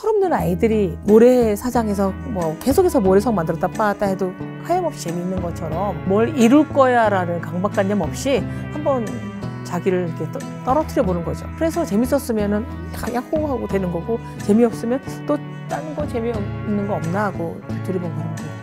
철없는 아이들이 모래사장에서 뭐 계속해서 모래성 만들었다 빠았다 해도 하염없이 재미있는 것처럼 뭘 이룰 거야 라는 강박관념 없이 한번 자기를 이렇게 떨어뜨려 보는 거죠. 그래서 재밌었으면은 야호 하고 되는 거고, 재미없으면 또 딴 거 재미없는 거 없나 하고 들여본 거는 거예요.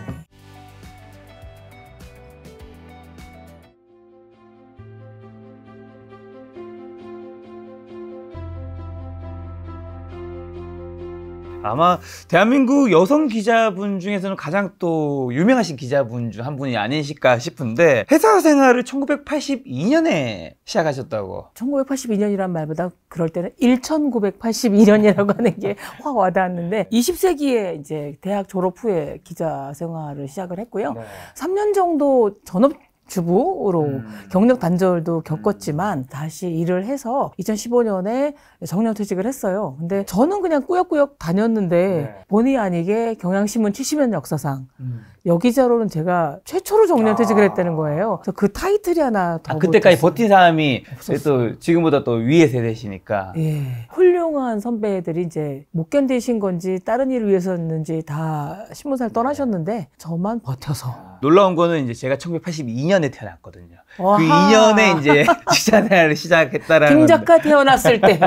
아마 대한민국 여성 기자분 중에서는 가장 또 유명하신 기자분 중 한 분이 아니실까 싶은데, 회사 생활을 1982년에 시작하셨다고. 1982년이란 말보다 그럴 때는 1982년이라고 하는 게 확 와닿았는데, 20세기에 이제 대학 졸업 후에 기자 생활을 시작을 했고요. 네. 3년 정도 전업주부로 경력 단절도 겪었지만 다시 일을 해서 2015년에 정년퇴직을 했어요. 근데 저는 그냥 꾸역꾸역 다녔는데 네. 본의 아니게 경향신문 70년 역사상 여기자로는 제가 최초로 정년퇴직을 했다는 거예요. 그래서 그 타이틀이 하나 더 그때까지 붙었어요. 버틴 사람이 없었어요. 또 지금보다 또 위의 세대시니까. 예, 훌륭한 선배들이 이제 못 견디신 건지 다른 일을 위해서였는지 다 신문사를 떠나셨는데 저만 버텨서. 놀라운 거는 이제 제가 1982년에 태어났거든요. 와하. 그 2년에 이제 직장 생활을 시작했다라는. 김 작가 태어났을 때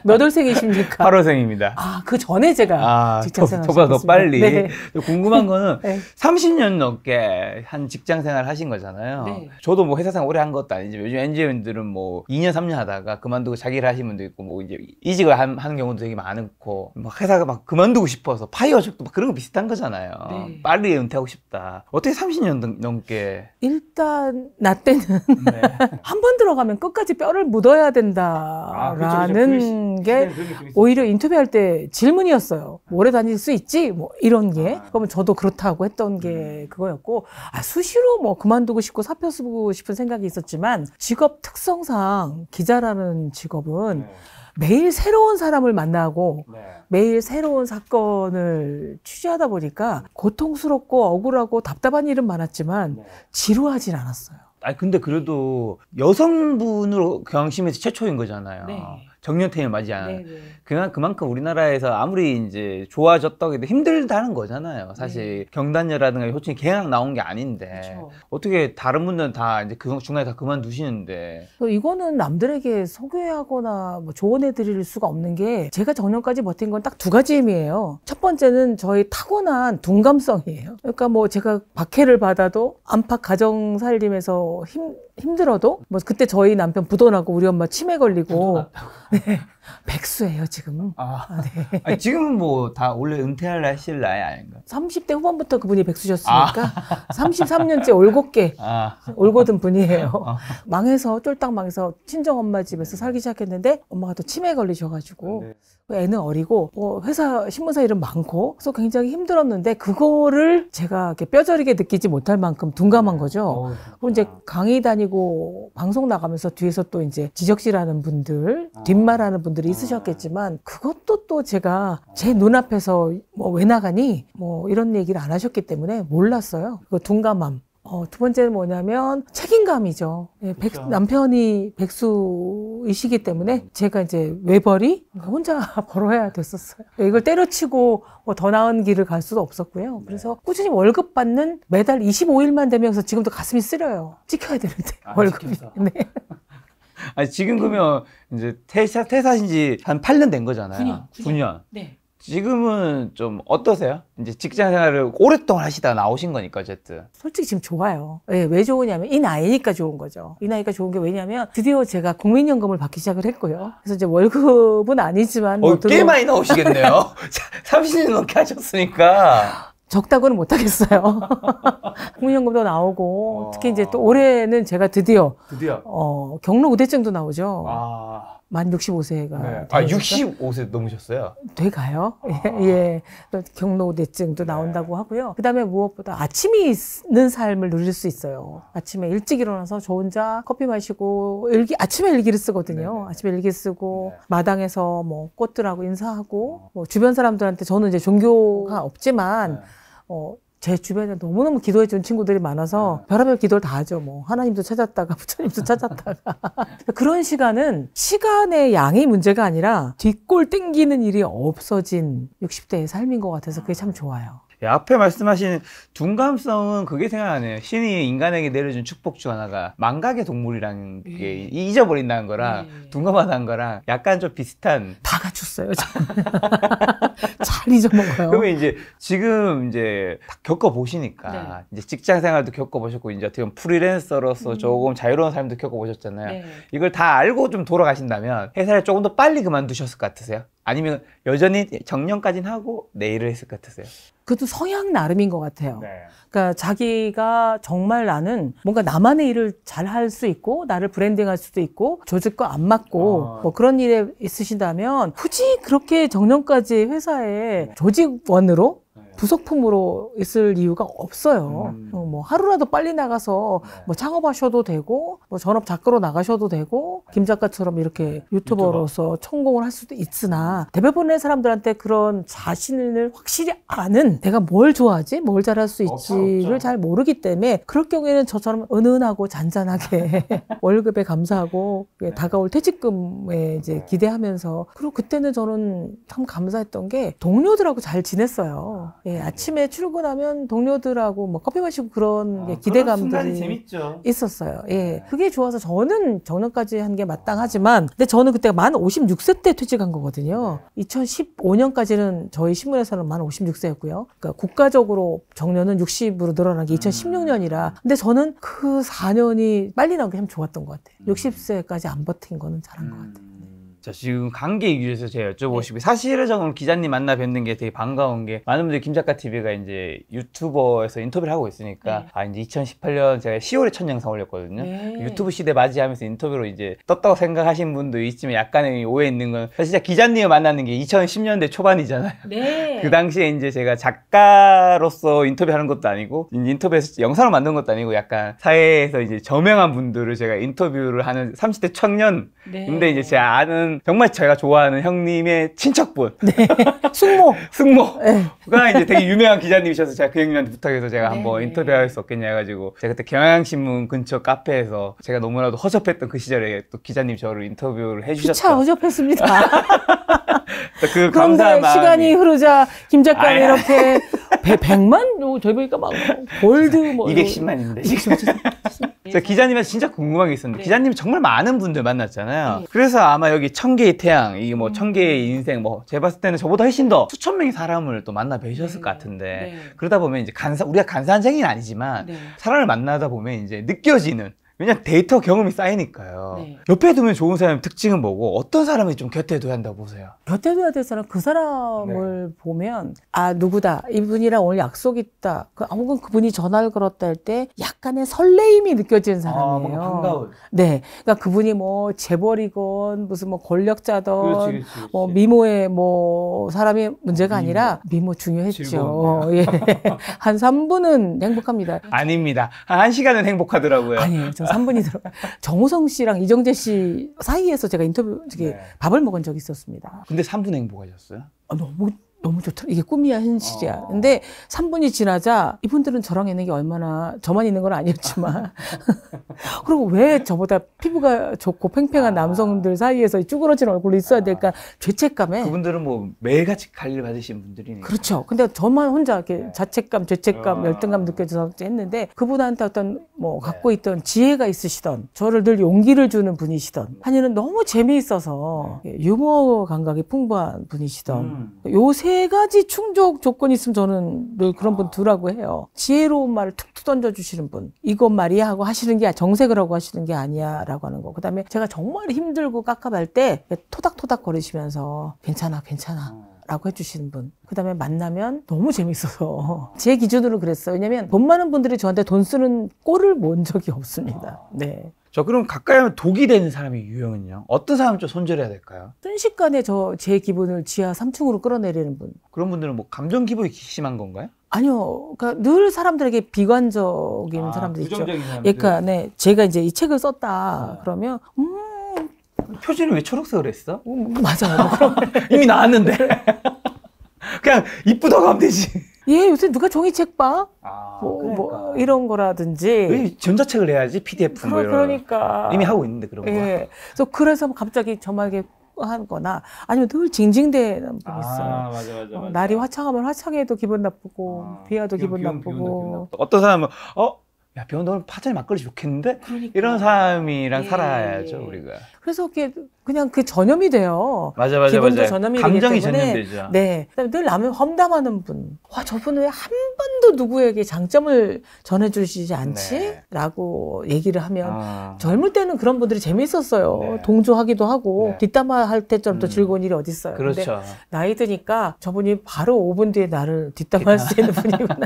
몇 월생이십니까? 8월생입니다. 아, 그 전에 제가 직장 생활 저보다 더 시작했습니다. 빨리. 네. 궁금한 거는 네. 30년 넘게 한 직장 생활 하신 거잖아요. 네. 저도 뭐 회사 생활 오래 한 것도 아니지만 요즘 엔지니어들은 뭐 2년, 3년 하다가 그만두고 자기 일을 하시는 분도 있고, 뭐 이제 이직을 하는 경우도 되게 많고, 막 회사가 막 그만두고 싶어서 파이어족도 막 그런 거 비슷한 거잖아요. 네. 빨리 은퇴하고 싶다. 어떻게 30년 넘게. 일단 나 때는 네. 한 번 들어가면 끝까지 뼈를 묻어야 된다라는 게 오히려 인터뷰할 때 질문이었어요. 오래 다닐 수 있지? 뭐 이런 게. 그러면 저도 그렇다고 했던 게 그거였고, 수시로 뭐 그만두고 싶고 사표 쓰고 싶은 생각이 있었지만, 직업 특성상 기자라는 직업은 매일 새로운 사람을 만나고 매일 새로운 사건을 취재하다 보니까 고통스럽고 억울하고 답답한 일은 많았지만 지루하진 않았어요. 아니 근데 그래도 여성분으로 경심에서 최초인 거잖아요. 네. 정년퇴임을 맞이하는. 그만큼 우리나라에서 아무리 이제 좋아졌다고 해도 힘들다는 거잖아요. 사실 경단녀라든가 호칭 개항 나온 게 아닌데. 그쵸. 어떻게 다른 분들은 다 이제 그 중간에 다 그만두시는데. 이거는 남들에게 소개하거나 뭐 조언해 드릴 수가 없는 게, 제가 정년까지 버틴 건 딱 두 가지 의미예요. 첫 번째는 저희 타고난 둔감성이에요. 그러니까 뭐 제가 박해를 받아도, 안팎 가정 살림에서 힘들어도, 뭐 그때 저희 남편 부도나고 우리 엄마 치매 걸리고. 네, 백수예요 지금은. 네. 아니, 지금은 뭐 다 원래 은퇴하실 나이 아닌가? 30대 후반부터 그분이 백수셨으니까 33년째 올곧게 올곧은 분이에요. 망해서 쫄딱 망해서 친정엄마 집에서 살기 시작했는데 엄마가 또 치매에 걸리셔가지고 애는 어리고 회사 신문사 일은 많고, 그래서 굉장히 힘들었는데 그거를 제가 이렇게 뼈저리게 느끼지 못할 만큼 둔감한 거죠. 그리고 이제 강의 다니고 방송 나가면서 뒤에서 또 이제 지적질하는 분들, 뒷말하는 분들이 있으셨겠지만, 그것도 또 제가 제 눈앞에서 뭐 왜 나가니? 뭐 이런 얘기를 안 하셨기 때문에 몰랐어요. 그 둔감함. 두 번째는 뭐냐면 책임감이죠. 남편이 백수이시기 때문에 제가 이제 외벌이 혼자 벌어야 됐었어요. 이걸 때려치고 뭐 더 나은 길을 갈 수도 없었고요. 그래서 꾸준히 월급 받는 매달 25일만 되면서 지금도 가슴이 쓰려요. 찍혀야 되는데 월급이. 네. 아니 지금 그러면 이제 퇴사하신 지 한 8년 된 거잖아요. 9년. 네. 지금은 좀 어떠세요? 이제 직장 생활을 오랫동안 하시다가 나오신 거니까 어쨌든. 솔직히 지금 좋아요. 왜 좋으냐면 이 나이니까 좋은 거죠. 이 나이가 좋은 게 왜냐면 드디어 제가 국민연금을 받기 시작을 했고요. 그래서 이제 월급은 아니지만 꽤 많이 나오시겠네요. 30년 넘게 하셨으니까. 적다고는 못하겠어요. 국민연금도 나오고, 특히 이제 또 올해는 제가 드디어 경로 우대증도 나오죠. 만 65세가. 네. 65세 넘으셨어요? 돼가요. 예. 또 경로 우대증도 나온다고 하고요. 그 다음에 무엇보다 아침이 있는 삶을 누릴 수 있어요. 아침에 일찍 일어나서 저 혼자 커피 마시고, 아침에 일기를 쓰거든요. 아침에 일기 쓰고, 마당에서 뭐 꽃들하고 인사하고, 뭐 주변 사람들한테, 저는 이제 종교가 없지만, 제 주변에 너무너무 기도해 준 친구들이 많아서 별의별 기도를 다 하죠. 뭐 하나님도 찾았다가 부처님도 찾았다가 그런 시간은 시간의 양이 문제가 아니라 뒷골 땡기는 일이 없어진 60대의 삶인 것 같아서 그게 참 좋아요. 예, 앞에 말씀하신 둔감성은 그게 생각나네요. 신이 인간에게 내려준 축복 중 하나가 망각의 동물이라는 게 잊어버린다는 거랑 둔감하다는 거랑 약간 좀 비슷한. 다 갖췄어요. 잘 잊어먹어요. 그러면 이제 지금 이제 다 겪어보시니까 이제 직장 생활도 겪어보셨고 이제 어떻게 보면 프리랜서로서 조금 자유로운 삶도 겪어보셨잖아요. 이걸 다 알고 좀 돌아가신다면 회사를 조금 더 빨리 그만두셨을 것 같으세요? 아니면 여전히 정년까지는 하고 내일을 했을 것 같으세요? 그것도 성향 나름인 것 같아요. 그러니까 자기가 정말 나는 뭔가 나만의 일을 잘 할 수 있고 나를 브랜딩할 수도 있고 조직과 안 맞고 뭐 그런 일에 있으신다면 굳이 그렇게 정년까지 회사에 조직원으로 부속품으로 있을 이유가 없어요. 뭐 하루라도 빨리 나가서 뭐 창업하셔도 되고 뭐 전업 작가로 나가셔도 되고 김 작가처럼 이렇게 유튜버로서 성공을 할 수도 있으나 대부분의 사람들한테 그런 자신을 확실히 아는 내가 뭘 좋아하지 뭘 잘할 수 있지를 잘 모르기 때문에 그럴 경우에는 저처럼 은은하고 잔잔하게 월급에 감사하고 다가올 퇴직금에 이제 기대하면서 그리고 그때는 저는 참 감사했던 게 동료들하고 잘 지냈어요. 예, 아침에 출근하면 동료들하고 뭐 커피 마시고 그런 기대감들이 재밌죠. 있었어요. 예, 그게 좋아서 저는 정년까지 한 게 마땅하지만, 근데 저는 그때가 만 56세 때 퇴직한 거거든요. 2015년까지는 저희 신문에서는 만 56세였고요. 그러니까 국가적으로 정년은 60으로 늘어난 게 2016년이라. 근데 저는 그 4년이 빨리 나온 게 참 좋았던 것 같아요. 60세까지 안 버틴 거는 잘한 것 같아요. 자, 지금 관계 이유에서 제가 여쭤보시고 사실은 저는 기자님 만나 뵙는 게 되게 반가운 게 많은 분들이 김작가TV가 이제 유튜버에서 인터뷰를 하고 있으니까 이제 2018년 제가 10월에 첫 영상 올렸거든요. 유튜브 시대 맞이하면서 인터뷰로 이제 떴다고 생각하신 분도 있지만 약간의 오해 있는 건 사실 진짜 기자님을 만나는 게 2010년대 초반이잖아요. 그 당시에 이제 제가 작가로서 인터뷰하는 것도 아니고 인터뷰에서 영상을 만든 것도 아니고 약간 사회에서 이제 저명한 분들을 제가 인터뷰를 하는 30대 청년. 근데 이제 제가 아는 정말 제가 좋아하는 형님의 친척분. 숙모가 이제 되게 유명한 기자님이셔서 제가 그 형님한테 부탁해서 제가 한번 인터뷰할 수 없겠냐 해가지고 제가 그때 경향신문 근처 카페에서 제가 너무나도 허접했던 그 시절에 또 기자님 저를 인터뷰를 해주셨죠. 피차 허접했습니다. 그 그런데 시간이 흐르자 김 작가는 이렇게 100만? 저희 보니까 막 골드 뭐 210만인데. 제가 기자님한테 진짜 궁금한 게 있었는데 기자님이 정말 많은 분들 만났잖아요. 그래서 아마 여기 1000개의 태양, 이게 뭐 1000개의 인생, 뭐 제가 봤을 때는 저보다 훨씬 더 수천 명의 사람을 또 만나 뵈셨을 것 같은데 그러다 보면 이제 우리가 간사한쟁이는 아니지만 사람을 만나다 보면 이제 느껴지는, 왜냐면 데이터 경험이 쌓이니까요. 옆에 두면 좋은 사람의 특징은 뭐고 어떤 사람이 좀 곁에 둬야 한다고 보세요? 곁에 둬야 될 사람, 그 사람을 보면 아 누구다, 이분이랑 오늘 약속 있다, 혹은 그분이 전화를 걸었다 할 때 약간의 설레임이 느껴지는 사람이에요. 뭔가 반가운. 네, 그러니까 그분이 뭐 재벌이건 무슨 뭐 권력자든 뭐 미모의 뭐 사람이 문제가 아니라 미모 중요했죠. 예. 한 3분은 행복합니다. 아닙니다. 한 1시간은 행복하더라고요. 아니에요. 3분이 들어가. 정우성 씨랑 이정재 씨 사이에서 제가 인터뷰, 밥을 먹은 적이 있었습니다. 근데 3분 행복하셨어요? 너무 좋더라. 이게 꿈이야, 현실이야. 근데 3분이 지나자 이분들은 저랑 있는 게 얼마나, 저만 있는 건 아니었지만. 그리고 왜 저보다 피부가 좋고 팽팽한 남성들 사이에서 쭈그러진 얼굴로 있어야 될까, 죄책감에. 그분들은 뭐 매일같이 관리를 받으신 분들이니까. 그렇죠. 근데 저만 혼자 이렇게 자책감, 죄책감, 열등감 느껴져서 했는데 그분한테 어떤 뭐 갖고 있던 지혜가 있으시던, 저를 늘 용기를 주는 분이시던, 아니면 너무 재미있어서 유머 감각이 풍부한 분이시던, 요 세 가지 충족 조건이 있으면 저는 늘 그런 분 두라고 해요. 지혜로운 말을 툭툭 던져주시는 분. 이것 말이야 하고 하시는 게, 정색을 하고 하시는 게 아니야 라고 하는 거. 그 다음에 제가 정말 힘들고 깝깝할 때 토닥토닥 거리시면서 괜찮아 라고 해주시는 분. 그 다음에 만나면 너무 재밌어서 제 기준으로 그랬어요. 왜냐면 돈 많은 분들이 저한테 돈 쓰는 꼴을 본 적이 없습니다. 네. 저 그럼 가까이 하면 독이 되는 사람의 유형은요? 어떤 사람 좀 손절해야 될까요? 순식간에 제 기분을 지하 3층으로 끌어내리는 분. 그런 분들은 뭐 감정 기복이 심한 건가요? 아니요. 그러니까 늘 사람들에게 비관적인 사람들 있죠. 사람들. 그러니까 제가 이제 이 책을 썼다 그러면 표지는 왜 초록색으로 했어? 맞아요. 이미 나왔는데. 그냥 이쁘다고 하면 되지. 예, 요새 누가 종이책 봐? 그러니까. 뭐 이런 거라든지. 왜 전자책을 내야지? PDF 뭐 이런. 그러니까. 이미 하고 있는데 그런 거. 예. 그래서 갑자기 저만하게 하거나 아니면 늘 징징대는 분이 있어요. 맞아. 날이 화창하면 화창해도 기분 나쁘고 비 와도 기분 나쁘고. 어떤 사람은 야, 비 온다 오늘 파전에 막걸리 좋겠는데? 그러니까. 이런 사람이랑 예. 살아야죠, 우리가. 그래서 그냥 그 전염이 돼요. 맞아. 기분도 전염이 감정이 되기 때문에. 전염되죠. 네. 그다음에 늘 남을 험담하는 분. 와, 저분은 왜 한 번도 누구에게 장점을 전해주시지 않지? 네. 라고 얘기를 하면 젊을 때는 그런 분들이 재밌었어요. 네. 동조하기도 하고 네. 뒷담화 할 때처럼 또 즐거운 일이 어딨어요. 근데 그렇죠. 나이 드니까 저분이 바로 5분 뒤에 나를 뒷담화할 수 있는 분이구나.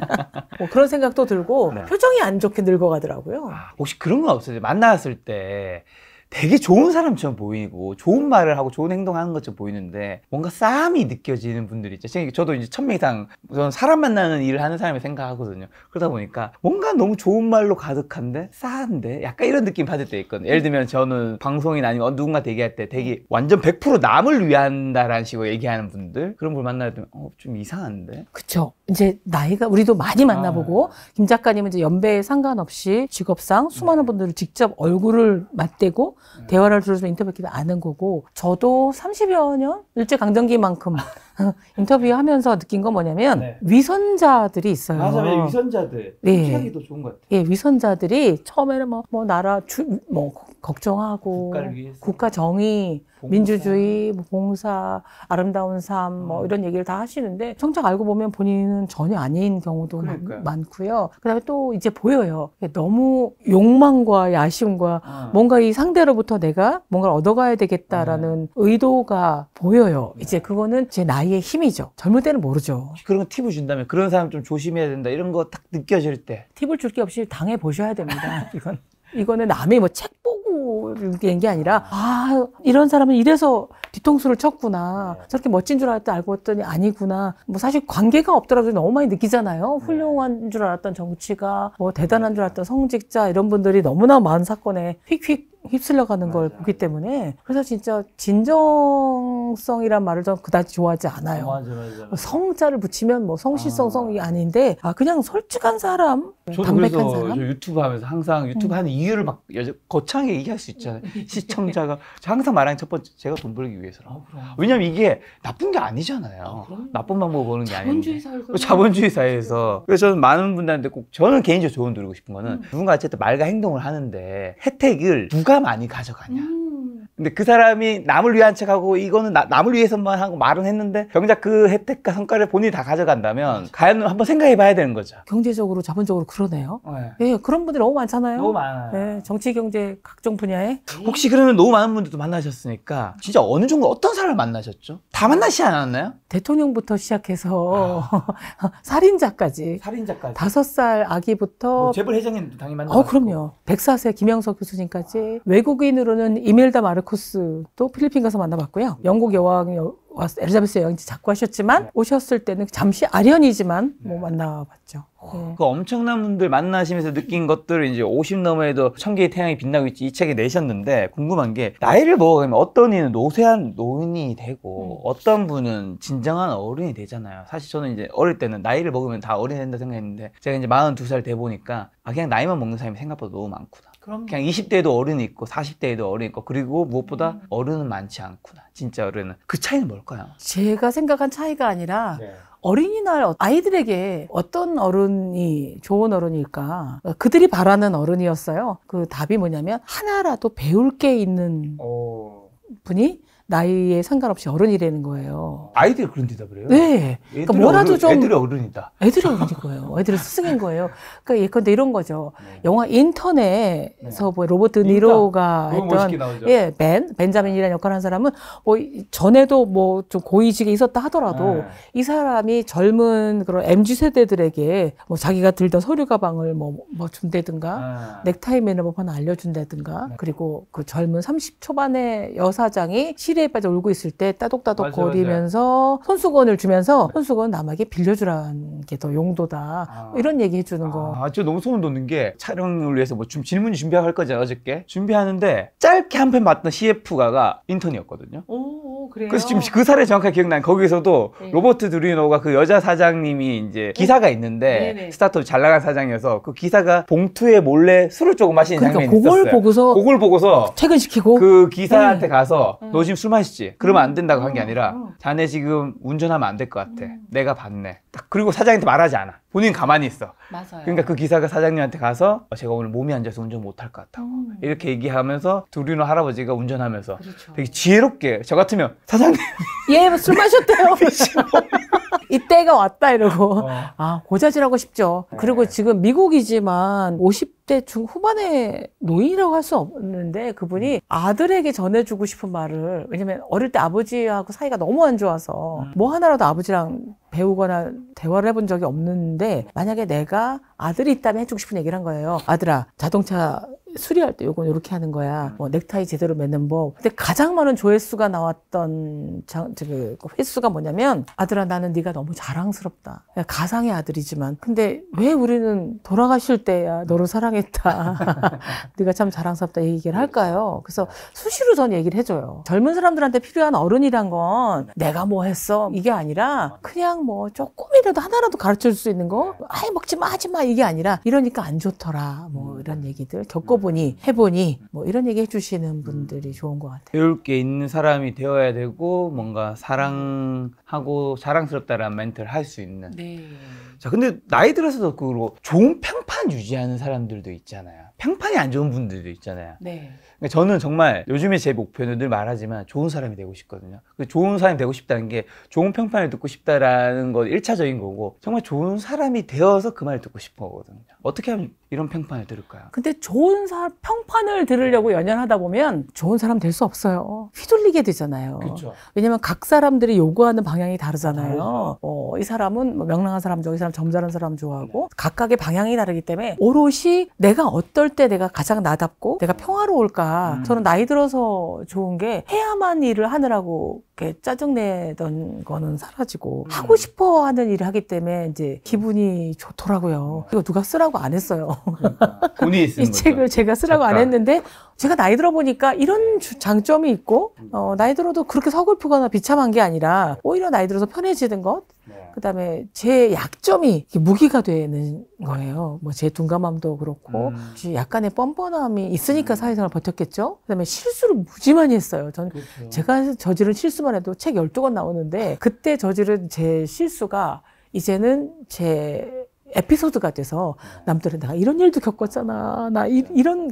뭐 그런 생각도 들고 네. 표정이 안 좋게 늙어가더라고요. 혹시 그런 건 없어요? 만났을 때 되게 좋은 사람처럼 보이고 좋은 말을 하고 좋은 행동하는 것처럼 보이는데 뭔가 싸움이 느껴지는 분들이 있죠. 저도 이제 1000명 이상 저는 사람 만나는 일을 하는 사람이 생각하거든요. 그러다 보니까 뭔가 너무 좋은 말로 가득한데 싸한데 약간 이런 느낌 받을 때 있거든요. 예를 들면 저는 방송이나 아니면 누군가 얘기할 때 되게 완전 100% 남을 위한다라는 식으로 얘기하는 분들 그런 분 만날 때 좀 이상한데? 그쵸. 이제 나이가 우리도 많이 만나보고 김 작가님은 이제 연배에 상관없이 직업상 수많은 분들을 직접 얼굴을 맞대고 대화를 들어서 인터뷰하기도 아는 거고 저도 30여 년 일제강점기만큼 인터뷰하면서 느낀 건 뭐냐면 위선자들이 있어요. 맞아요. 위선자들. 네. 피하기도 좋은 것 같아요. 예, 위선자들이 처음에는 뭐 나라 걱정하고 국가를 위해서. 국가 정의, 봉사. 민주주의, 뭐 봉사, 아름다운 삶, 뭐 이런 얘기를 다 하시는데 정작 알고 보면 본인은 전혀 아닌 경우도 많고요. 그다음에 또 이제 보여요. 너무 욕망과 야심과 뭔가 이 상대로부터 내가 뭔가를 얻어가야 되겠다라는 의도가 보여요. 이제 그거는 제 나이의 힘이죠. 젊을 때는 모르죠. 그런 거 팁을 준다면 그런 사람 좀 조심해야 된다 이런 거 딱 느껴질 때 팁을 줄 게 없이 당해 보셔야 됩니다. 이거는 남의 뭐 책 보고 이런 게 아니라 이런 사람은 이래서 뒤통수를 쳤구나. 저렇게 멋진 줄 알았더니 알고 봤더니 아니구나. 뭐 사실 관계가 없더라도 너무 많이 느끼잖아요. 훌륭한 줄 알았던 정치가 뭐 대단한 줄 알았던 성직자 이런 분들이 너무나 많은 사건에 휙휙 휩쓸려가는 걸 보기 때문에 그래서 진짜 진정성이란 말을 전 그다지 좋아하지 않아요. 맞아. 성자를 붙이면 뭐 성실성 성이 아닌데 그냥 솔직한 사람, 저도 담백한 그래서 사람. 저 유튜브 하면서 항상 유튜브 하는 이유를 막 거창하게 얘기할 수 있잖아요. 시청자가 저 항상 말하는 첫 번째 제가 돈 벌기 위해서라고. 왜냐면 이게 나쁜 게 아니잖아요. 나쁜 방법 보는 게 아닌데. 자본주의 사회에서. 그래서 저는 많은 분들한테 꼭 저는 개인적으로 조언 드리고 싶은 거는 누군가 어쨌든 말과 행동을 하는데 혜택을 누가 많이 가져가냐. 근데 그 사람이 남을 위한 척하고 이거는 남을 위해서만 하고 말은 했는데 정작 그 혜택과 성과를 본인이 다 가져간다면 과연 한번 생각해 봐야 되는 거죠. 경제적으로 자본적으로 그러네요. 네. 예, 그런 분들이 너무 많잖아요. 너무 많아요. 예, 정치, 경제 각종 분야에. 혹시 그러면 너무 많은 분들도 만나셨으니까 진짜 어느 정도 어떤 사람을 만나셨죠? 다 만나시지 않았나요? 대통령부터 시작해서 살인자까지. 살인자까지. 5살 아기부터 재벌 회장님도 당연히 만나셨고. 그럼요. 백사세 김영석 교수님까지. 외국인으로는 이멜다 마르코스 또 필리핀 가서 만나봤고요. 영국 여왕 엘리자베스 여왕이 자꾸 하셨지만 오셨을 때는 잠시 아련이지만 뭐 만나봤죠. 네. 그 엄청난 분들 만나시면서 느낀 것들을 이제 50 넘어에도 1000개의 태양이 빛나고 있지 이 책에 내셨는데 궁금한 게 나이를 먹어가면 어떤 이는 노쇠한 노인이 되고 어떤 분은 진정한 어른이 되잖아요. 사실 저는 이제 어릴 때는 나이를 먹으면 다 어른이 된다 생각했는데 제가 이제 42살 돼 보니까 그냥 나이만 먹는 사람이 생각보다 너무 많구나. 그냥 20대에도 어른이 있고 40대에도 어른이 있고 그리고 무엇보다 어른은 많지 않구나. 진짜 어른은. 그 차이는 뭘까요? 제가 생각한 차이가 아니라 어린이날 아이들에게 어떤 어른이 좋은 어른일까? 그들이 바라는 어른이었어요. 그 답이 뭐냐면 하나라도 배울 게 있는 분이 나이에 상관없이 어른이라는 거예요. 아이들이 그런 대답을 해요? 네. 그러니까 뭐라도 좀. 애들이 어른이다. 애들이 어른인 거예요. 애들이 스승인 거예요. 그러니까 예컨대 이런 거죠. 영화 인턴에서 뭐 로버트 니로가 했던 벤자민이라는 역할을 한 사람은 뭐 전에도 뭐 좀 고위직에 있었다 하더라도 이 사람이 젊은 그런 MZ 세대들에게 뭐 자기가 들던 서류 가방을 뭐 준다든가 넥타이 매너법 하나 알려준다든가 그리고 그 젊은 30 초반의 여사장이 시리에 빠져 울고 있을 때 따독따독 거리면서 손수건을 주면서 손수건 남에게 빌려주라는 게 더 용도다. 이런 얘기 해주는 거. 저 너무 소름 돋는 게 촬영을 위해서 뭐 질문이 준비할 거잖아요. 어저께 준비하는데 짧게 한 편 봤던 CF가가 인턴이었거든요. 그래요? 그래서 지금 그 사례 정확하게 기억나요. 거기서도 네. 로버트 드루노가 그 여자 사장님이 이제 기사가 있는데 네네. 스타트업 잘 나간 사장이어서 그 기사가 봉투에 몰래 술을 조금 마시는 그러니까 장면이 있었어요. 그걸 보고서 퇴근시키고 그 기사한테 네. 가서 너 지금 술 마시지? 그러면 안 된다고 한 게 음. 아니라 음. 자네 지금 운전하면 안 될 것 같아. 내가 봤네. 딱 그리고 사장한테 말하지 않아. 본인 가만히 있어. 맞아요. 그러니까 그 기사가 사장님한테 가서 제가 오늘 몸이 안 좋아서 운전 못 할 것 같다고 이렇게 얘기하면서 드루노 할아버지가 운전하면서 그렇죠. 되게 지혜롭게 저 같으면 사장님 얘 술 마셨대요. 이때가 왔다 이러고 아 고자질하고 싶죠. 네. 그리고 지금 미국이지만 50대 중후반의 노인이라고 할 수 없는데 그분이 아들에게 전해주고 싶은 말을 왜냐면 어릴 때 아버지하고 사이가 너무 안 좋아서 뭐 하나라도 아버지랑 배우거나 대화를 해본 적이 없는데 만약에 내가 아들이 있다면 해주고 싶은 얘기를 한 거예요. 아들아 자동차 수리할 때 요건 이렇게 하는 거야. 뭐 넥타이 제대로 매는 법. 근데 가장 많은 조회수가 나왔던 그 횟수가 뭐냐면 아들아 나는 네가 너무 자랑스럽다. 가상의 아들이지만 근데 왜 우리는 돌아가실 때야 너를 사랑했다. 네가 참 자랑스럽다 얘기를 할까요? 그래서 수시로 전 얘기를 해줘요. 젊은 사람들한테 필요한 어른이란 건 내가 뭐 했어 이게 아니라 그냥 뭐 조금이라도 하나라도 가르쳐줄 수 있는 거 아이 먹지 마 하지 마 이게 아니라 이러니까 안 좋더라 뭐 이런 얘기들 겪어보니 해보니 뭐 이런 얘기 해주시는 분들이 좋은 것 같아요. 배울 게 있는 사람이 되어야 되고 뭔가 사랑하고 자랑스럽다라는 멘트를 할 수 있는. 네. 자, 근데 나이 들어서도 그리고 좋은 평판 유지하는 사람들도 있잖아요. 평판이 안 좋은 분들도 있잖아요. 네. 그러니까 저는 정말 요즘에 제 목표는 늘 말하지만 좋은 사람이 되고 싶거든요. 그 좋은 사람이 되고 싶다는 게 좋은 평판을 듣고 싶다라는 건 1차적인 거고 정말 좋은 사람이 되어서 그 말을 듣고 싶은 거거든요. 어떻게 하면 이런 평판을 들을까요? 근데 좋은 평판을 들으려고 연연하다 보면 좋은 사람 될 수 없어요. 휘둘리게 되잖아요. 그렇죠. 왜냐면 각 사람들이 요구하는 방향이 다르잖아요. 이 사람은 뭐 명랑한 사람 좋아하고 이 사람 점잖은 사람 좋아하고 각각의 방향이 다르기 때문에 오롯이 내가 어떨 때 내가 가장 나답고 내가 평화로울까. 저는 나이 들어서 좋은 게 해야만 일을 하느라고 이렇게 짜증내던 거는 사라지고 하고 싶어 하는 일을 하기 때문에 이제 기분이 좋더라고요. 이거 누가 쓰라고 안 했어요. 그러니까 본인이 쓰는 이 책을 제가 쓰라고 안 했는데 제가 나이 들어 보니까 이런 장점이 있고 나이 들어도 그렇게 서글프거나 비참한 게 아니라 오히려 나이 들어서 편해지는 것 그다음에 제 약점이 무기가 되는 거예요. 뭐 제 둔감함도 그렇고 약간의 뻔뻔함이 있으니까 사회생활 버텼겠죠. 그다음에 실수를 무지 많이 했어요. 전 그렇죠. 제가 저지른 실수만 해도 책 12권 나오는데 그때 저지른 제 실수가 이제는 제 에피소드가 돼서 남들은 내가 이런 일도 겪었잖아. 나 이런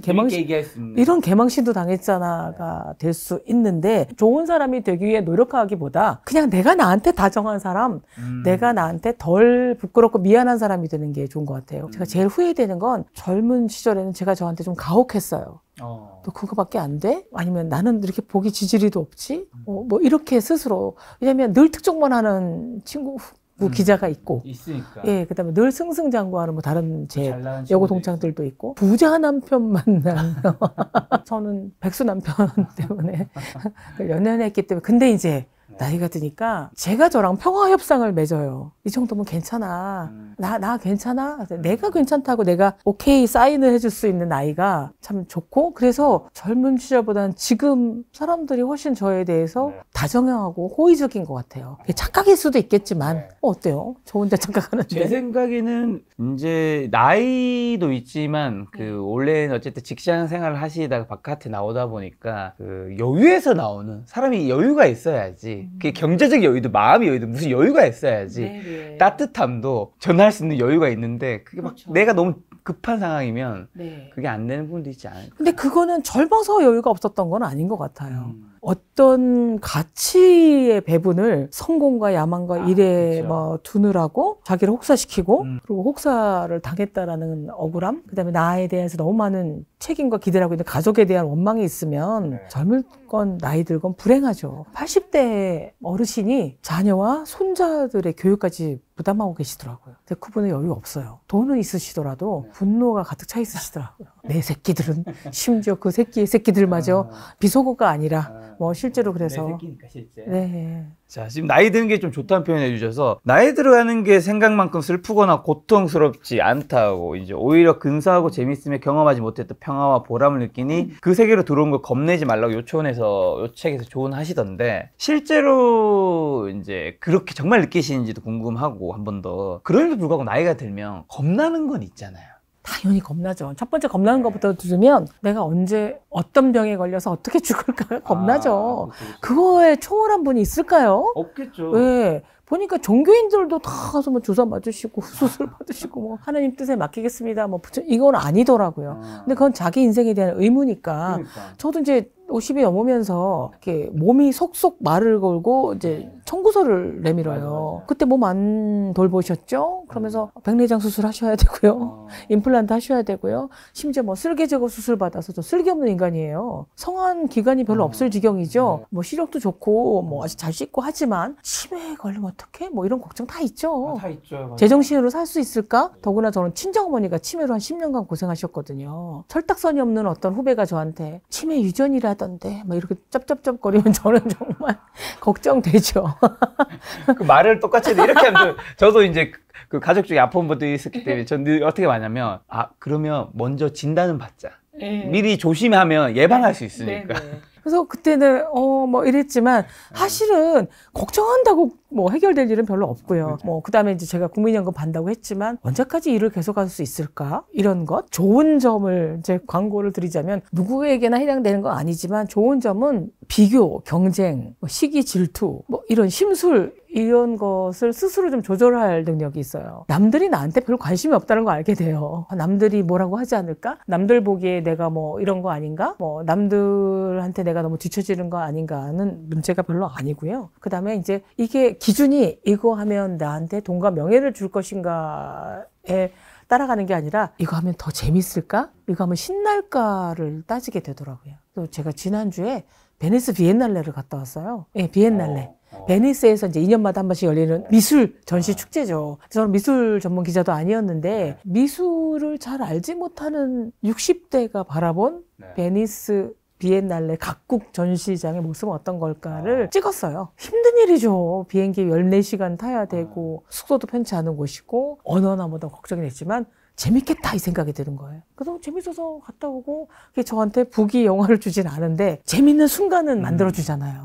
개망신도 당했잖아가 될 수 있는데 좋은 사람이 되기 위해 노력하기보다 그냥 내가 나한테 다정한 사람, 내가 나한테 덜 부끄럽고 미안한 사람이 되는 게 좋은 것 같아요. 제가 제일 후회되는 건 젊은 시절에는 제가 저한테 좀 가혹했어요. 너 그거밖에 안 돼? 아니면 나는 이렇게 보기 지지리도 없지? 뭐 이렇게 스스로. 왜냐면 늘 특종만 하는 친구 기자가 있고 있으니까. 예, 그다음에 늘 승승장구하는 뭐 다른 제 여고 동창들도 있고 부자 남편 만난 저는 백수 남편 때문에 연연했기 때문에 근데 이제 나이가 드니까 제가 저랑 평화 협상을 맺어요. 이 정도면 괜찮아. 나 괜찮아. 내가 괜찮다고 내가 오케이 사인을 해줄 수 있는 나이가 참 좋고 그래서 젊은 시절보다는 지금 사람들이 훨씬 저에 대해서 다정하고 호의적인 것 같아요. 착각일 수도 있겠지만 어때요? 저 혼자 착각하는데. 제 생각에는 이제 나이도 있지만 그 원래는 어쨌든 직장 생활을 하시다가 바깥에 나오다 보니까 그 여유에서 나오는 사람이 여유가 있어야지. 그게 경제적 여유도 마음의 여유도 무슨 여유가 있어야지. 네네. 따뜻함도 전할 수 있는 여유가 있는데 그게 막 그렇죠. 내가 너무 급한 상황이면 네. 그게 안 되는 부분도 있지 않을까. 근데 그거는 젊어서 여유가 없었던 건 아닌 것 같아요. 어떤 가치의 배분을 성공과 야망과 일에 그렇죠. 뭐 두느라고 자기를 혹사시키고 그리고 혹사를 당했다라는 억울함 그다음에 나에 대해서 너무 많은 책임과 기대를 하고 있는 가족에 대한 원망이 있으면 젊을 건 나이 들건 불행하죠. 80대 어르신이 자녀와 손자들의 교육까지 부담하고 계시더라고요. 근데 그분은 여유 없어요. 돈은 있으시더라도 분노가 가득 차 있으시더라고요. 내 새끼들은 심지어 그 새끼의 새끼들마저 비속어가 아니라 뭐 실제로 그래서 내 새끼니까 실제. 네. 자, 지금 나이 드는 게 좀 좋다는 표현해 주셔서 나이 들어가는 게 생각만큼 슬프거나 고통스럽지 않다고 이제 오히려 근사하고 재밌으며 경험하지 못했던 평화와 보람을 느끼니 그 세계로 들어온 걸 겁내지 말라고 요 책에서 조언하시던데 실제로 이제 그렇게 정말 느끼시는지도 궁금하고 한 번 더 그럼에도 불구하고 나이가 들면 겁나는 건 있잖아요. 당연히 겁나죠. 첫 번째 겁나는 것부터 들으면 내가 언제 어떤 병에 걸려서 어떻게 죽을까 겁나죠. 그거에 초월한 분이 있을까요? 없겠죠. 왜? 보니까 종교인들도 다 가서 뭐 주사 맞으시고 수술 받으시고 뭐 하나님 뜻에 맡기겠습니다. 뭐 이건 아니더라고요. 근데 그건 자기 인생에 대한 의무니까. 그러니까. 저도 이제 50이 넘으면서 이렇게 몸이 속속 말을 걸고 이제 청구서를 내밀어요. 맞아. 그때 몸 안 돌보셨죠? 그러면서 백내장 수술 하셔야 되고요. 임플란트 하셔야 되고요. 심지어 뭐 쓸개 제거 수술 받아서 저 쓸개 없는 인간이에요. 성한 기간이 별로 없을 지경이죠. 뭐 시력도 좋고 뭐 아주 잘 씻고 하지만 치매에 걸리면 어떡해? 뭐 이런 걱정 다 있죠. 다 있죠. 맞아요. 제정신으로 살 수 있을까? 더구나 저는 친정어머니가 치매로 한 10년간 고생하셨거든요. 철딱선이 없는 어떤 후배가 저한테 치매 유전이라던데 막 이렇게 짭짭짭거리면 저는 정말 걱정되죠. 그 말을 똑같이 해도 이렇게 하면 저도 이제 그 가족 중에 아픈 분들이 있었기 때문에 저는 어떻게 하냐면 그러면 먼저 진단은 받자. 미리 조심하면 예방할 수 있으니까. 그래서 그때는 뭐 이랬지만 사실은 걱정한다고 뭐 해결될 일은 별로 없고요. 뭐 그다음에 이제 제가 국민연금 받는다고 했지만 언제까지 일을 계속할 수 있을까? 이런 것 좋은 점을 이제 광고를 드리자면 누구에게나 해당되는 건 아니지만 좋은 점은 비교, 경쟁, 시기, 질투, 뭐 이런 심술 이런 것을 스스로 좀 조절할 능력이 있어요. 남들이 나한테 별로 관심이 없다는 걸 알게 돼요. 남들이 뭐라고 하지 않을까? 남들 보기에 내가 뭐 이런 거 아닌가? 뭐 남들한테 내가 너무 뒤처지는 거 아닌가 하는 문제가 별로 아니고요. 그 다음에 이제 이게 기준이 이거 하면 나한테 돈과 명예를 줄 것인가에 따라가는 게 아니라 이거 하면 더 재밌을까? 이거 하면 신날까를 따지게 되더라고요. 또 제가 지난주에 베니스 비엔날레를 갔다 왔어요. 네, 비엔날레. 베니스에서 이제 2년마다 한 번씩 열리는 미술 전시 축제죠. 저는 미술 전문 기자도 아니었는데 미술을 잘 알지 못하는 60대가 바라본 베니스 비엔날레 각국 전시장의 모습은 어떤 걸까를 찍었어요. 힘든 일이죠. 비행기 14시간 타야 되고 숙소도 편치 않은 곳이고 언어나 뭐다 걱정이 됐지만 재밌겠다 이 생각이 드는 거예요. 그래서 재밌어서 갔다 오고 그게 저한테 부귀 영화를 주진 않은데 재밌는 순간은 만들어주잖아요.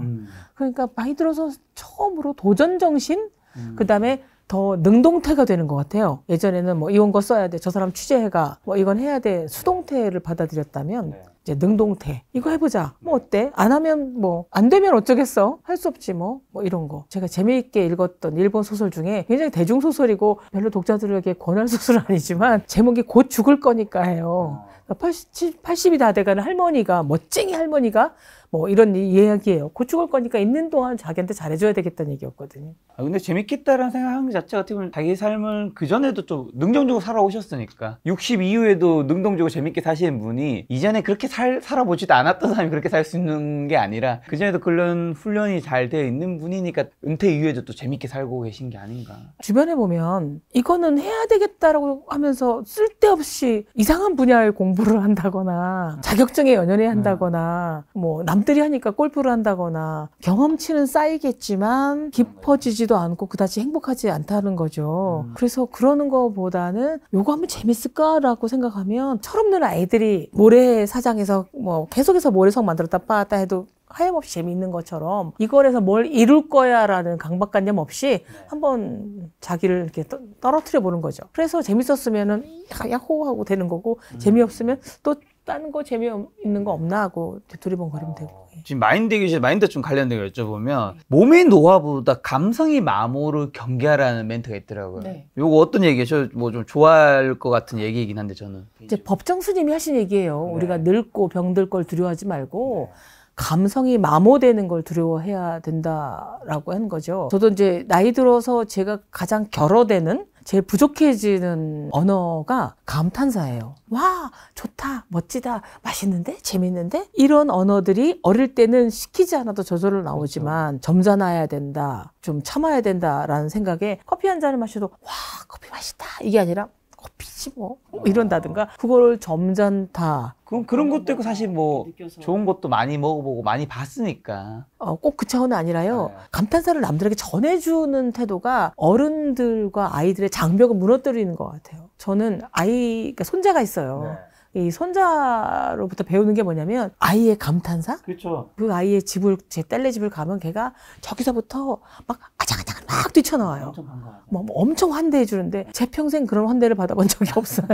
그러니까 많이 들어서 처음으로 도전정신 그다음에 더 능동태가 되는 것 같아요. 예전에는 뭐 이런 거 써야 돼. 저 사람 취재해가 뭐 이건 해야 돼. 수동태를 받아들였다면 이제 능동태. 이거 해보자. 뭐 어때? 안 하면 뭐 안 되면 어쩌겠어? 할 수 없지 뭐. 뭐 이런 거. 제가 재미있게 읽었던 일본 소설 중에 굉장히 대중소설이고 별로 독자들에게 권할 소설은 아니지만 제목이 곧 죽을 거니까 해요. 80이 다 돼가는 할머니가 멋쟁이 할머니가 뭐 이런 이야기예요. 곧 죽을 거니까 있는 동안 자기한테 잘해줘야 되겠다는 얘기였거든요. 근데 재밌겠다라는 생각하는 것 자체가 어떻게 보면 자기 삶을 그전에도 좀 능동적으로 살아오셨으니까 60 이후에도 능동적으로 재밌게 사시는 분이 이전에 그렇게 살아보지도 않았던 사람이 그렇게 살 수 있는 게 아니라 그전에도 그런 훈련이 잘 되어 있는 분이니까 은퇴 이후에도 또 재밌게 살고 계신 게 아닌가. 주변에 보면 이거는 해야 되겠다라고 하면서 쓸데없이 이상한 분야의 공부를 한다거나 자격증에 연연해 한다거나 뭐 남들이 하니까 골프를 한다거나 경험치는 쌓이겠지만 깊어지지도 않고 그다지 행복하지 않다는 거죠. 그래서 그러는 것보다는 요거 하면 재밌을까라고 생각하면 철없는 아이들이 모래사장에서 뭐 계속해서 모래성 만들었다 빠았다 해도 하염없이 재미있는 것처럼 이걸 해서 뭘 이룰 거야 라는 강박관념 없이 한번 자기를 이렇게 떨어뜨려 보는 거죠. 그래서 재밌었으면은 야호 하고 되는 거고 재미없으면 또 다른 거 재미있는 거 없나 하고 두리번거리면 되고. 지금 마인드 좀 관련된 거 여쭤보면 몸의 노화보다 감성이 마모를 경계하라는 멘트가 있더라고요. 네. 요거 어떤 얘기예요? 저 뭐 좀 좋아할 것 같은 얘기이긴 한데 저는. 이제 법정 스님이 하신 얘기예요. 네. 우리가 늙고 병들 걸 두려워하지 말고 감성이 마모되는 걸 두려워해야 된다라고 하는 거죠. 저도 이제 나이 들어서 제가 가장 결여되는 제일 부족해지는 언어가 감탄사예요. 와, 좋다, 멋지다, 맛있는데, 재밌는데? 이런 언어들이 어릴 때는 시키지 않아도 저절로 나오지만 점잖아야 된다, 좀 참아야 된다라는 생각에 커피 한 잔을 마셔도 와, 커피 맛있다 이게 아니라 커피 15 이런다든가 그걸 점잖다. 그런 것도 있고 사실 뭐 좋은 것도 많이 먹어보고 많이 봤으니까. 꼭 그 차원은 아니라요. 감탄사를 남들에게 전해주는 태도가 어른들과 아이들의 장벽을 무너뜨리는 것 같아요. 저는 그러니까 손자가 있어요. 이 손자로부터 배우는 게 뭐냐면 아이의 감탄사? 그렇죠. 그 아이의 제 딸네 집을 가면 걔가 저기서부터 막 아장아장 막 뛰쳐나와요. 엄청 반가워요. 뭐 엄청 환대해 주는데 제 평생 그런 환대를 받아본 적이 없어요.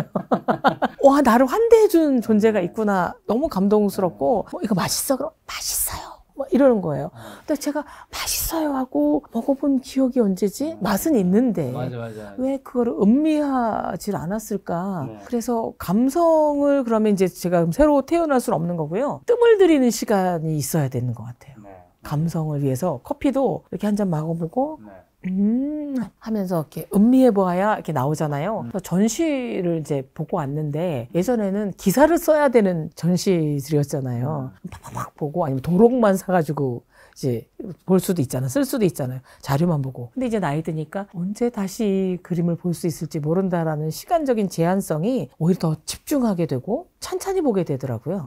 와, 나를 환대해 주는 존재가 있구나. 너무 감동스럽고 이거 맛있어? 그럼 맛있어요. 뭐 이러는 거예요. 근데 제가 맛있어요 하고 먹어본 기억이 언제지? 맛은 있는데 맞아. 왜 그거를 음미하지 않았을까? 그래서 감성을 그러면 이제 제가 새로 태어날 수는 없는 거고요. 뜸을 들이는 시간이 있어야 되는 것 같아요. 감성을 위해서 커피도 이렇게 한 잔 먹어보고 하면서 이렇게 음미해보아야 이렇게 나오잖아요. 그래서 전시를 이제 보고 왔는데 예전에는 기사를 써야 되는 전시들이었잖아요. 막 보고 아니면 도록만 사가지고 이제 볼 수도 있잖아요. 쓸 수도 있잖아요. 자료만 보고. 근데 이제 나이 드니까 언제 다시 그림을 볼 수 있을지 모른다라는 시간적인 제한성이 오히려 더 집중하게 되고 찬찬히 보게 되더라고요.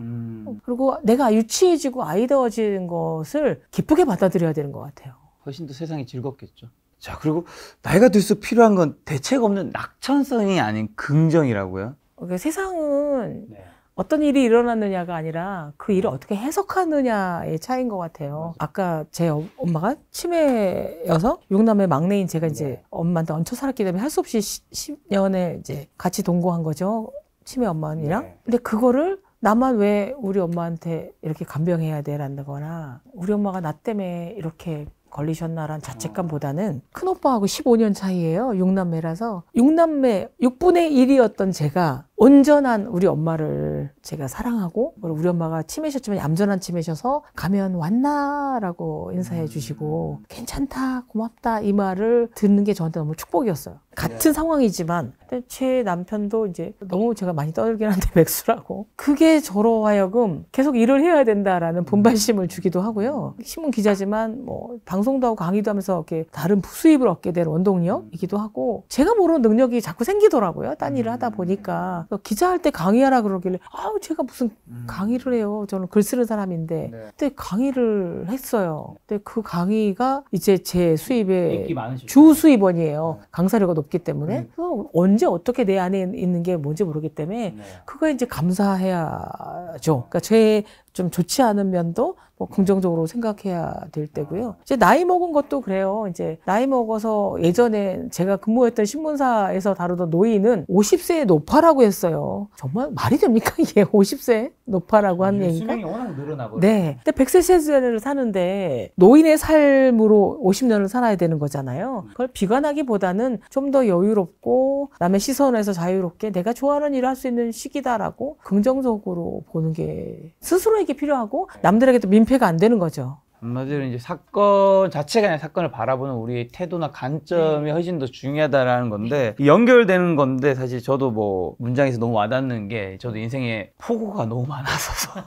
그리고 내가 유치해지고 아이다워지는 것을 기쁘게 받아들여야 되는 것 같아요. 훨씬 더 세상이 즐겁겠죠. 자, 그리고 나이가 들수록 필요한 건 대책 없는 낙천성이 아닌 긍정이라고요. 그러니까 세상은 어떤 일이 일어났느냐가 아니라 그 일을 어떻게 해석하느냐의 차이인 것 같아요. 아까 제 엄마가 치매여서 6남매 막내인 제가 이제 엄마한테 얹혀 살았기 때문에 할 수 없이 10년에 이제 같이 동거한 거죠. 치매 엄마랑. 근데 그거를 나만 왜 우리 엄마한테 이렇게 간병해야 돼라거나 우리 엄마가 나 때문에 이렇게 걸리셨나란 자책감보다는 큰오빠하고 15년 차이예요. 6남매라서 6남매 6분의 1이었던 제가 온전한 우리 엄마를 제가 사랑하고 우리 엄마가 치매셨지만 얌전한 치매셔서 가면 왔나라고 인사해 주시고 괜찮다 고맙다 이 말을 듣는 게 저한테 너무 축복이었어요. 같은 상황이지만 근데 제 남편도 이제 너무 제가 많이 떠들긴 한데 백수라고 그게 저로 하여금 계속 일을 해야 된다라는 분발심을 주기도 하고요. 신문 기자지만 뭐 방송도 하고 강의도 하면서 이렇게 다른 부수입을 얻게 된 원동력이기도 하고 제가 모르는 능력이 자꾸 생기더라고요. 딴 일을 하다 보니까 기자할 때 강의하라 그러길래 제가 무슨 강의를 해요. 저는 글 쓰는 사람인데 근데 강의를 했어요. 근데 그 강의가 이제 제 수입의 주 수입원이에요. 강사료가 높기 때문에 그래서 언제 어떻게 내 안에 있는 게 뭔지 모르기 때문에 그거에 이제 감사해야죠. 그러니까 제 좀 좋지 않은 면도 뭐 긍정적으로 생각해야 될 때고요. 이제 나이 먹은 것도 그래요. 이제 나이 먹어서 예전에 제가 근무했던 신문사에서 다루던 노인은 50세의 노파라고 했어요. 정말 말이 됩니까? 이게 50세 노파라고 하는 얘기가? 수명이 워낙 늘어나고. 네. 근데 100세 세대를 사는데 노인의 삶으로 50년을 살아야 되는 거잖아요. 그걸 비관하기보다는 좀 더 여유롭고 남의 시선에서 자유롭게 내가 좋아하는 일을 할 수 있는 시기다라고 긍정적으로 보는 게 스스로에게 필요하고 남들에게도 민폐가 안 되는 거죠. 한마디로 이제 사건 자체가 아니라 사건을 바라보는 우리의 태도나 관점이 훨씬 더 중요하다라는 건데 연결되는 건데 사실 저도 뭐 문장에서 너무 와닿는 게 저도 인생에 폭우가 너무 많아서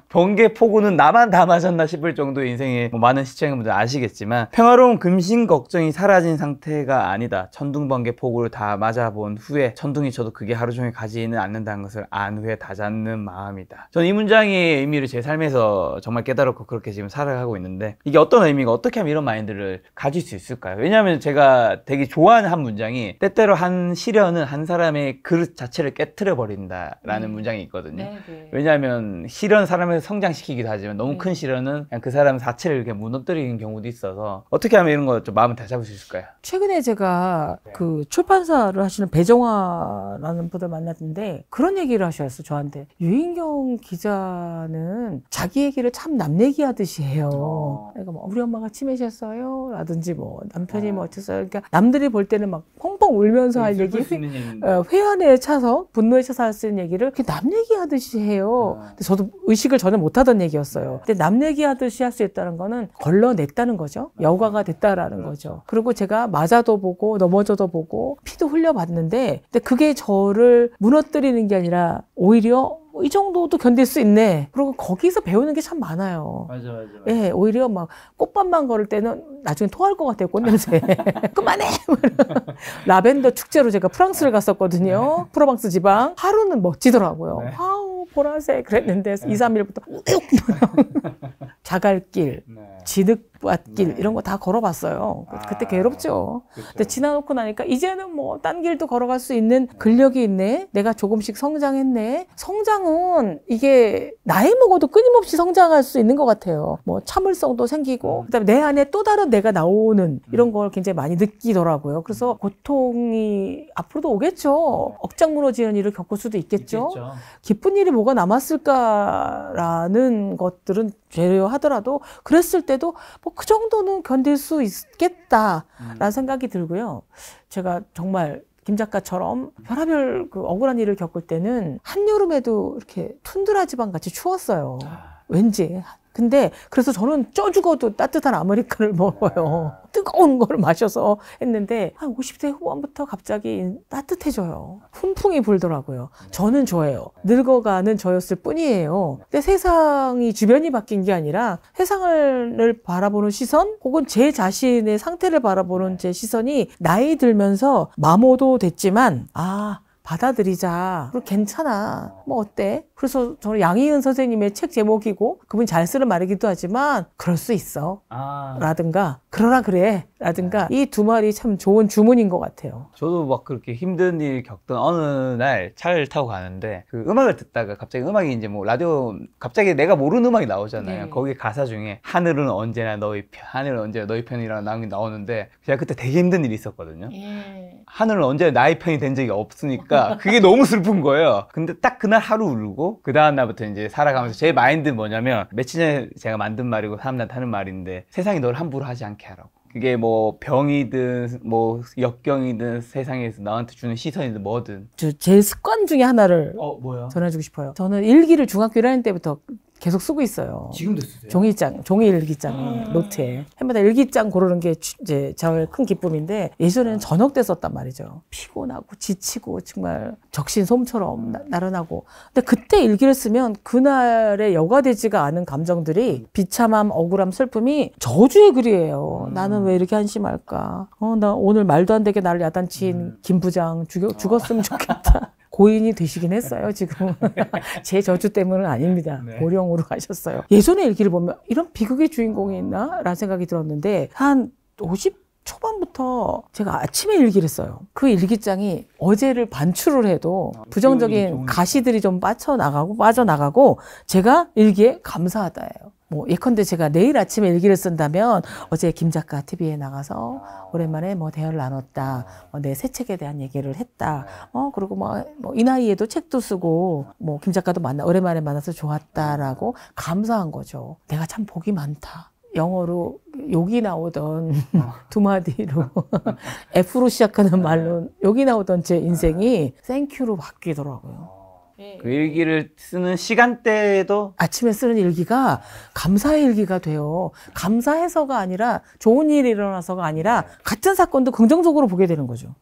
번개 폭우는 나만 다 맞았나 싶을 정도의 인생에 뭐 많은 시청자분들 아시겠지만 평화로운 근심 걱정이 사라진 상태가 아니다. 천둥 번개 폭우를 다 맞아본 후에 천둥이 쳐도 그게 하루 종일 가지는 않는다는 것을 안 후에 다잡는 마음이다. 저는 이 문장의 의미를 제 삶에서 정말 깨달았고 그렇게 지금 살아가고 있는데 이게 어떤 의미가 어떻게 하면 이런 마인드를 가질 수 있을까요? 왜냐하면 제가 되게 좋아하는 한 문장이 때때로 한 시련은 한 사람의 그릇 자체를 깨트려 버린다라는 문장이 있거든요. 네. 왜냐하면 시련 사람을 성장시키기도 하지만 너무 큰 시련은 그냥 그 사람 자체를 이렇게 무너뜨리는 경우도 있어서 어떻게 하면 이런 거 좀 마음을 다잡을 수 있을까요? 최근에 제가 그 출판사를 하시는 배정화라는 분을 만났는데 그런 얘기를 하셨어요. 저한테. 유인경 기자는 자기 얘기를 참 남 얘기하듯이 해요. 그러니까 뭐 우리 엄마가 치매셨어요 라든지 뭐 남편이 뭐 어땠어요. 그러니까 남들이 볼 때는 막 펑펑 울면서 할 얘기 회한에 차서 분노에 차서 할 수 있는 얘기를 그렇게 남 얘기하듯이 해요. 근데 저도 의식을 전혀 못하던 얘기였어요. 근데 남 얘기하듯이 할 수 있다는 거는 걸러냈다는 거죠. 여과가 됐다라는 거죠. 그리고 제가 맞아도 보고 넘어져도 보고 피도 흘려봤는데 근데 그게 저를 무너뜨리는 게 아니라 오히려 이 정도도 견딜 수 있네. 그리고 거기서 배우는 게 참 많아요. 맞아. 예, 오히려 막 꽃밭만 걸을 때는 나중에 토할 것 같아요. 꽃냄새. 그만해. 라벤더 축제로 제가 프랑스를 갔었거든요. 프로방스 지방. 하루는 멋지더라고요. 네. 아우, 보라색 그랬는데 2, 3일부터 자갈길, 진흙밭길 이런 거 다 걸어봤어요. 그때 괴롭죠. 근데 지나놓고 나니까 이제는 뭐 딴 길도 걸어갈 수 있는 근력이 있네. 내가 조금씩 성장했네. 성장은 이게 나이 먹어도 끊임없이 성장할 수 있는 것 같아요. 뭐 참을성도 생기고 그다음에 내 안에 또 다른 내가 나오는 이런 걸 굉장히 많이 느끼더라고요. 그래서 고통이 앞으로도 오겠죠. 억장 무너지는 일을 겪을 수도 있겠죠. 기쁜 일이 뭐가 남았을까라는 것들은 제외하더라도 그랬을 때도 뭐 그 정도는 견딜 수 있겠다라는 생각이 들고요. 제가 정말 김 작가처럼 별의별 그 억울한 일을 겪을 때는 한여름에도 이렇게 툰드라 지방 같이 추웠어요. 왠지. 근데 그래서 저는 쪄 죽어도 따뜻한 아메리카노를 먹어요. 뜨거운 걸 마셔서 했는데 한 50대 후반부터 갑자기 따뜻해져요. 훈풍이 불더라고요. 저는 저예요. 늙어가는 저였을 뿐이에요. 근데 세상이 주변이 바뀐 게 아니라 세상을 바라보는 시선 혹은 제 자신의 상태를 바라보는 제 시선이 나이 들면서 마모도 됐지만 받아들이자. 그리고 괜찮아. 뭐 어때? 그래서 저는 양희은 선생님의 책 제목이고 그분이 잘 쓰는 말이기도 하지만 그럴 수 있어. 라든가 그러라 그래. 라든가 이 두 말이 참 좋은 주문인 것 같아요. 저도 막 그렇게 힘든 일 겪던 어느 날 차를 타고 가는데 그 음악을 듣다가 갑자기 음악이 이제 뭐 라디오 갑자기 내가 모르는 음악이 나오잖아요. 네. 거기 가사 중에 하늘은 언제나 너희 편, 하늘은 언제나 너희 편이라는 나오는데 제가 그때 되게 힘든 일이 있었거든요. 하늘은 언제나 나의 편이 된 적이 없으니까 그게 너무 슬픈 거예요. 근데 딱 그날 하루 울고 그 다음 날부터 이제 살아가면서 제 마인드는 뭐냐면 며칠 전에 제가 만든 말이고 사람들한테 하는 말인데 세상이 너를 함부로 하지 않게 하라고. 그게 뭐 병이든 뭐 역경이든 세상에서 나한테 주는 시선이든 뭐든. 제 습관 중에 하나를 뭐야? 전해주고 싶어요. 저는 일기를 중학교 1학년 때부터 계속 쓰고 있어요. 지금도 쓰세요? 종이 일기장 노트에 해마다 일기장 고르는 게 이제 저의 큰 기쁨인데 예전에는 저녁 때 썼단 말이죠. 피곤하고 지치고 정말 적신솜처럼 나른하고. 근데 그때 일기를 쓰면 그날의 여과되지가 않은 감정들이 비참함, 억울함, 슬픔이 저주의 글이에요. 나는 왜 이렇게 한심할까? 나 오늘 말도 안 되게 나를 야단친 김 부장 죽었으면 좋겠다. 고인이 되시긴 했어요, 지금. 제 저주 때문은 아닙니다. 네. 고령으로 가셨어요. 예전에 일기를 보면 이런 비극의 주인공이 있나? 라는 생각이 들었는데, 한 50 초반부터 제가 아침에 일기를 써요. 그 일기장이 어제를 반추를 해도 부정적인 가시들이 좀 빠져나가고, 제가 일기에 감사하다예요. 뭐 예컨대 제가 내일 아침에 일기를 쓴다면 어제 김 작가 TV에 나가서 오랜만에 뭐 대화를 나눴다. 내 새 책에 대한 얘기를 했다. 그리고 뭐 이 나이에도 책도 쓰고 뭐 김 작가도 오랜만에 만나서 좋았다라고 감사한 거죠. 내가 참 복이 많다. 영어로 욕이 나오던 두 마디로 F로 시작하는 말로 욕이 나오던 제 인생이 땡큐로 바뀌더라고요. 그 일기를 쓰는 시간대에도 아침에 쓰는 일기가 감사의 일기가 돼요. 감사해서가 아니라 좋은 일이 일어나서가 아니라 같은 사건도 긍정적으로 보게 되는 거죠.